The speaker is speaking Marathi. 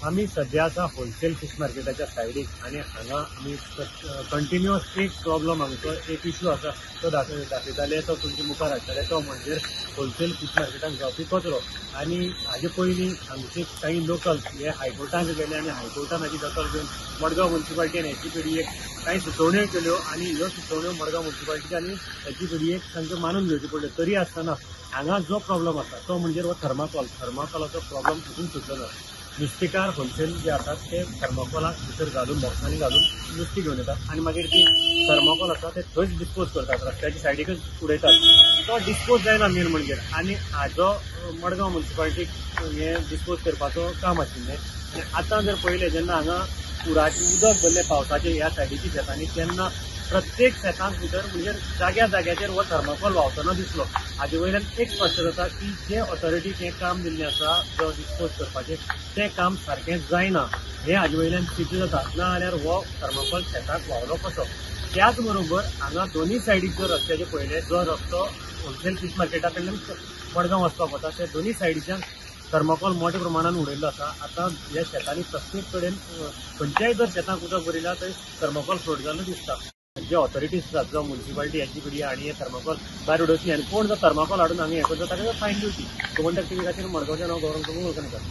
आम्ही सध्या आसा होलसेल फिश मार्केटाच्या सायडीक आणि हांगा आमी कंटिन्युअस एक प्रॉब्लम आमचो एक इश्यू आसा तो दाखयताले तो तुमच्या मुखार हाडटले तो म्हणजे होलसेल फिश मार्केटान जावपी कचरो आणि हाजे पयलीं आमचे काही लोकल्स हे हायकोर्टाक गेले आणि हायकोर्टान हाची दखल घेवन मडगांव म्युनिसिपालिटीन एचपीडीएक काही सुचोवण्यो केल्यो आणि ह्यो सुचोवण्यो मडगांव म्युनिसिपालिटी आणि एचपीडीएक तांच्यो मानून घेवच्यो पडल्यो तरी आसतना हांगा जो प्रॉब्लम आसा तो म्हणजे हो थर्माकोलाचो प्रॉब्लम सुटून सुटलो ना नुस्तेकार होलसेल जे असतात ते थर्माकोलाक भितर घालून बॉक्सांनी घालून नुस्तें घेवन येतात आणि मागीर ती थर्माकोल आसा ते थंयच डिस्पोज करतात रस्त्याच्या सायडीकच उडयतात तो डिस्पोज जायना मेन म्हणजे आणि हाजो मडगांव म्युनिसिपालिटीक हे डिस्पोज करपाचो काम आशिल्लें आणि आतां जर पळयलें जेन्ना हांगा पुराचें उदक भरलें पावसाचें ह्या सायडीची शेतांनी तेन्ना प्रत्येक शेतांक भितर म्हणजे जाग्याचेर हो थर्माकोल व्हांवतना दिसलो हाजे वयल्यान एक स्पश्ट जाता की जे ऑथॉरिटीक हें काम दिल्लें आसा जो डिस्पोज करपाचें तें काम सारकें जायना हें हाजे वयल्यान सिद्ध जाता ना जाल्यार हो थर्माकोल शेतांक व्हांवलो कसो त्याच बरोबर हांगा दोनूय सायडीक जर रस्त्याचे पळयले जो रस्तो होलसेल फिश मार्केटा कडल्यान मडगांव वचपाक वता ते दोनूय सायडीच्यान थर्माकोल मोठ्या प्रमाणात उडयल्लो आसा आतां ह्या शेतांनी प्रत्येक कडेन खंयच्याय जर शेतांक उदक भरिला थंय थर्माकोल फ्लोट जाल्लो दिसता जे ऑथॉरिटीज आसात जो म्युनिसिपालिटी एचपीडी आणि हे थर्माकोल भायर उडोवची आनी कोण जर थर्माकोल हाडून हांगा हें करता ताका फायन दिवची गोमंतक टीव्ही खातीर मडगांवच्यान हांव गौरव प्रभू वळखणकार.